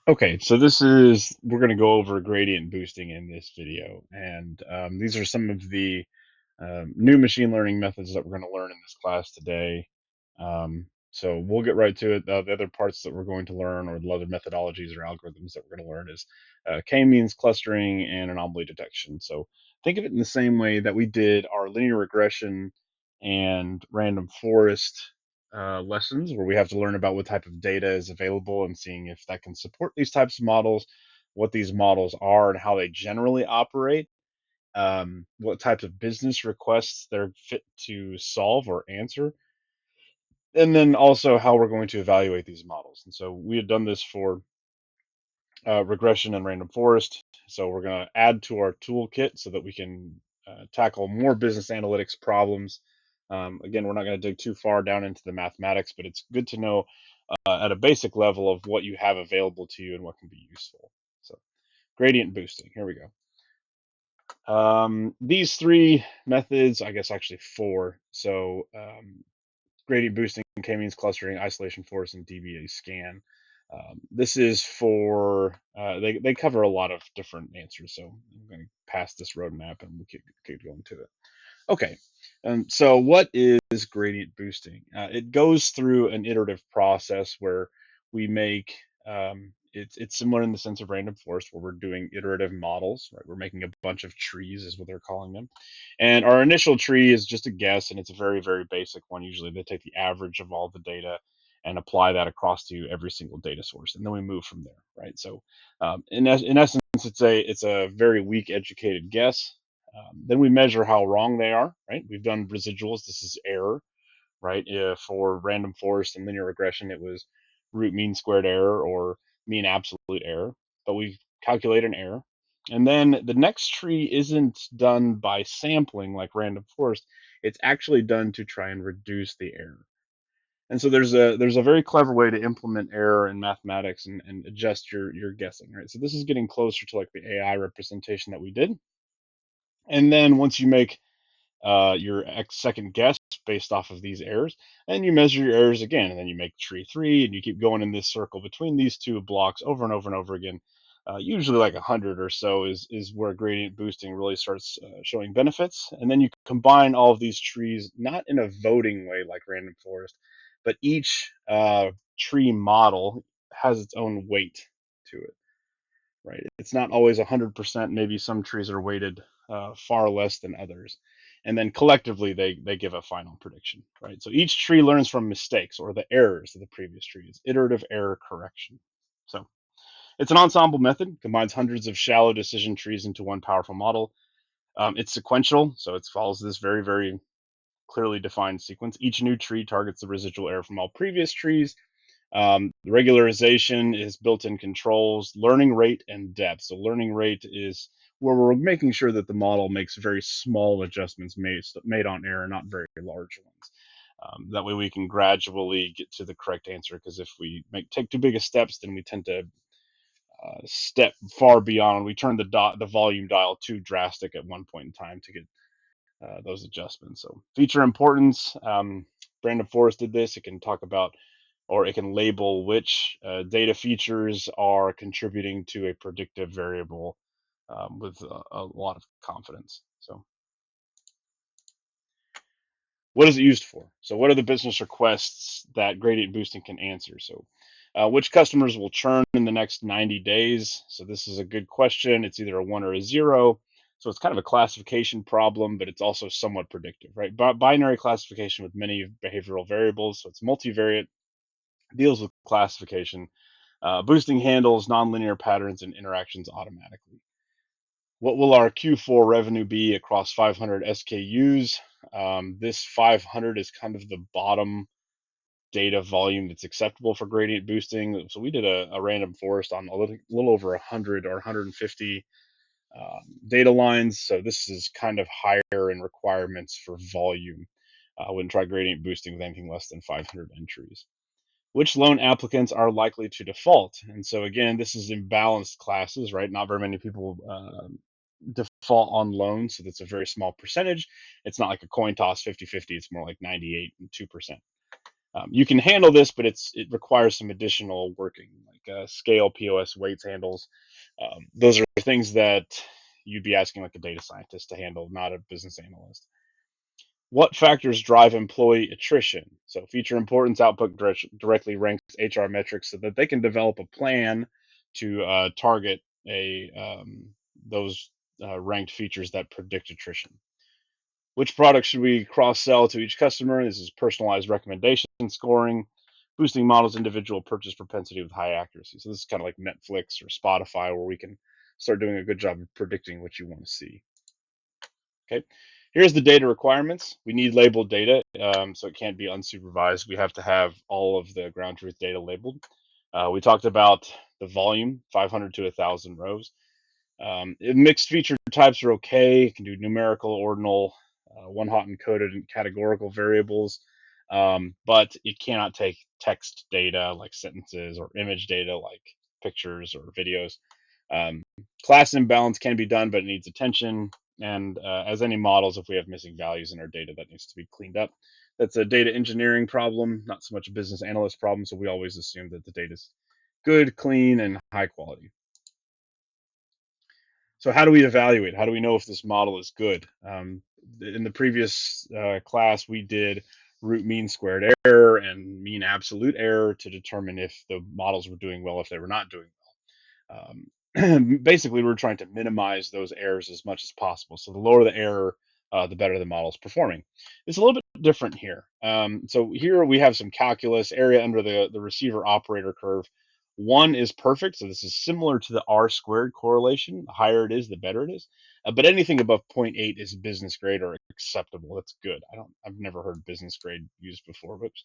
Okay, so we're going to go over gradient boosting in this video, and these are some of the new machine learning methods that we're going to learn in this class today. So we'll get right to it. The other parts that we're going to learn, or the other methodologies or algorithms that we're going to learn, is k-means clustering and anomaly detection. So think of it in the same way that we did our linear regression and random forest lessons, where we have to learn about what type of data is available and seeing if that can support these types of models, what these models are, and how they generally operate, what types of business requests they're fit to solve or answer, and then also how we're going to evaluate these models. And so we had done this for regression and random forest. So we're going to add to our toolkit so that we can tackle more business analytics problems. Again, we're not going to dig too far down into the mathematics, but it's good to know at a basic level of what you have available to you and what can be useful. So gradient boosting, here we go. These three methods, I guess actually four. So gradient boosting, k-means clustering, isolation forest, and DBA scan. This is for they cover a lot of different answers. So I'm going to pass this roadmap and we'll keep going to it. Okay, so what is gradient boosting? It goes through an iterative process where we make it's similar in the sense of random forest, where we're doing iterative models, right? We're making a bunch of trees, is what they're calling them, and our initial tree is just a guess, and it's a very very basic one. Usually, they take the average of all the data and apply that across to every single data source, and then we move from there, right? So, in essence, it's a very weak educated guess. Then we measure how wrong they are, right? We've done residuals. This is error, right? For random forest and linear regression, it was root mean squared error or mean absolute error, but we calculate an error. And then the next tree isn't done by sampling like random forest. It's actually done to try and reduce the error. And so there's a very clever way to implement error in mathematics and adjust your guessing, right? So this is getting closer to like the AI representation that we did. And then once you make your second guess based off of these errors, and you measure your errors again, and then you make tree three, and you keep going in this circle between these two blocks over and over and over again. Usually, like 100 or so is where gradient boosting really starts showing benefits. And then you combine all of these trees, not in a voting way like random forest, but each tree model has its own weight to it, right? It's not always 100%. Maybe some trees are weighted far less than others. And then collectively, they give a final prediction, right? So each tree learns from mistakes or the errors of the previous tree. It's iterative error correction. So it's an ensemble method, combines hundreds of shallow decision trees into one powerful model. It's sequential, so it follows this very, very clearly defined sequence. Each new tree targets the residual error from all previous trees. Regularization is built-in controls, learning rate, and depth. So learning rate is where we're making sure that the model makes very small adjustments made on error, not very large ones. That way we can gradually get to the correct answer, because if we take too big of steps, then we tend to step far beyond. We turn the volume dial too drastic at one point in time to get those adjustments. So feature importance. Brandon Forrest did this. It can talk about, or it can label which data features are contributing to a predictive variable with a lot of confidence. So what is it used for? So what are the business requests that gradient boosting can answer? So which customers will churn in the next 90 days? So this is a good question. It's either a one or a zero. So it's kind of a classification problem, but it's also somewhat predictive, right? Binary classification with many behavioral variables. So it's multivariate, deals with classification. Boosting handles nonlinear patterns and interactions automatically. What will our Q4 revenue be across 500 SKUs? This 500 is kind of the bottom data volume that's acceptable for gradient boosting. So we did a random forest on a little over 100 or 150 data lines. So this is kind of higher in requirements for volume. I wouldn't try gradient boosting with anything less than 500 entries. Which loan applicants are likely to default? And so again, this is in balanced classes, right? Not very many people default on loans, so that's a very small percentage. It's not like a coin toss 50-50. It's more like 98 and 2%. You can handle this, but it requires some additional working. Like scale, POS, weights, handles. Those are things that you'd be asking like a data scientist to handle, not a business analyst. What factors drive employee attrition? So feature importance output directly ranks HR metrics so that they can develop a plan to target those ranked features that predict attrition. Which product should we cross sell to each customer? This is personalized recommendation scoring, boosting models' individual purchase propensity with high accuracy. So this is kind of like Netflix or Spotify, where we can start doing a good job of predicting what you want to see. Okay, here's the data requirements. We need labeled data, so it can't be unsupervised. We have to have all of the ground truth data labeled. We talked about the volume, 500 to 1,000 rows. Mixed feature types are okay. You can do numerical, ordinal, one hot encoded and categorical variables, but it cannot take text data like sentences or image data like pictures or videos. Class imbalance can be done, but it needs attention. And as any models, if we have missing values in our data, that needs to be cleaned up. That's a data engineering problem, not so much a business analyst problem. So we always assume that the data is good, clean, and high quality. So how do we evaluate? How do we know if this model is good? In the previous class, we did root mean squared error and mean absolute error to determine if the models were doing well, if they were not doing well. Basically, we're trying to minimize those errors as much as possible. So the lower the error, the better the model is performing. It's a little bit different here. So here we have some calculus area under the receiver operator curve. 1 is perfect, so this is similar to the R squared correlation. The higher it is, the better it is. But anything above 0.8 is business grade or acceptable. That's good. I've never heard business grade used before. Whoops.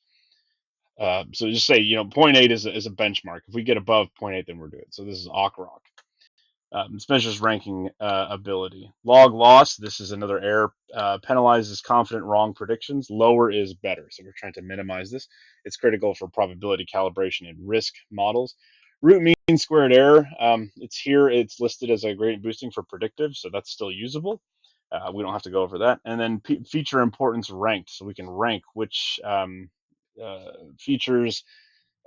So just say, 0.8 is a benchmark. If we get above 0.8, then we're good. So this is awk-rock. This measures ranking ability. Log loss, this is another error, penalizes confident wrong predictions. Lower is better. So we're trying to minimize this. It's critical for probability calibration and risk models. Root mean squared error, it's listed as a gradient boosting for predictive, so that's still usable. We don't have to go over that. And then feature importance ranked, so we can rank which features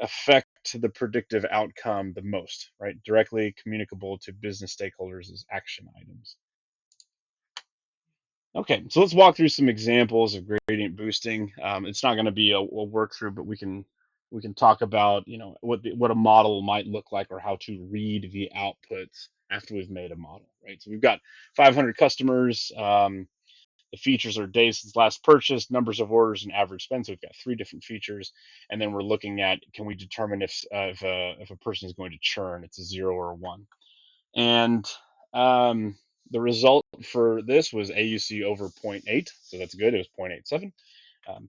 affect the predictive outcome the most, right? Directly communicable to business stakeholders as action items. Okay, so let's walk through some examples of gradient boosting. It's not going to be a work through, but we can talk about what a model might look like or how to read the outputs after we've made a model, right? So we've got 500 customers. The features are days since last purchase, numbers of orders, and average spend. So we've got 3 different features, and then we're looking at, can we determine if a person is going to churn? It's a 0 or a 1, and the result for this was AUC over 0.8, so that's good. It was 0.87.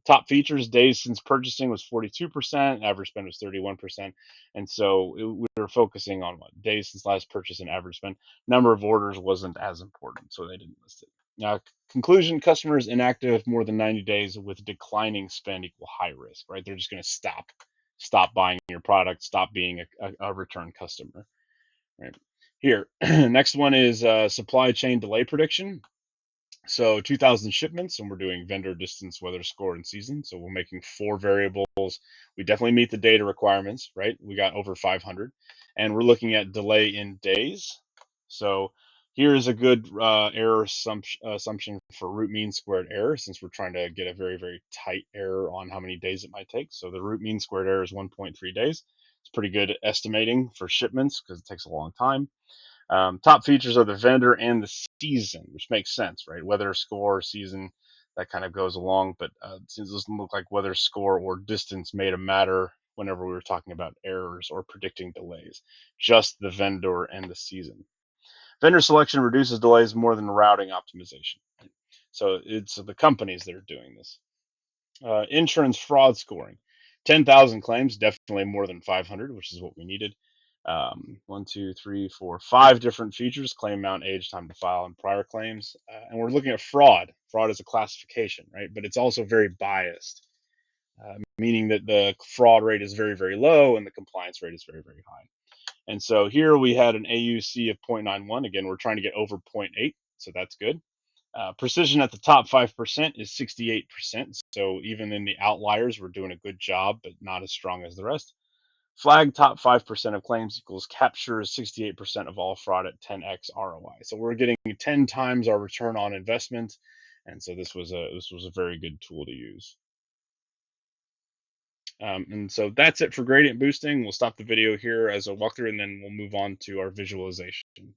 Top features, days since purchasing was 42%, average spend was 31%, and so we were focusing on what days since last purchase and average spend. Number of orders wasn't as important, so they didn't list it. Now, conclusion: customers inactive more than 90 days with declining spend equal high risk, right? They're just going to stop buying your product, stop being a return customer, right? Here, next one is supply chain delay prediction. So 2,000 shipments, and we're doing vendor distance, weather score, and season. So we're making 4 variables. We definitely meet the data requirements, right? We got over 500, and we're looking at delay in days. So here is a good error assumption for root mean squared error, since we're trying to get a very, very tight error on how many days it might take. So the root mean squared error is 1.3 days. It's pretty good estimating for shipments because it takes a long time. Top features are the vendor and the season, which makes sense, right? Weather score, season, that kind of goes along, but since it doesn't look like weather score or distance made a matter whenever we were talking about errors or predicting delays, just the vendor and the season. Vendor selection reduces delays more than routing optimization. Right? So it's the companies that are doing this. Insurance fraud scoring. 10,000 claims, definitely more than 500, which is what we needed. 1, 2, 3, 4, 5 different features: claim amount, age, time to file, and prior claims. And we're looking at fraud. Fraud is a classification, right? But it's also very biased, meaning that the fraud rate is very, very low and the compliance rate is very, very high. And so here we had an AUC of 0.91. Again, we're trying to get over 0.8, so that's good. Precision at the top 5% is 68%. So even in the outliers, we're doing a good job, but not as strong as the rest. Flag top 5% of claims equals captures 68% of all fraud at 10x ROI. So we're getting 10 times our return on investment, and so this was a very good tool to use. And so that's it for gradient boosting. We'll stop the video here as a walkthrough, and then we'll move on to our visualization.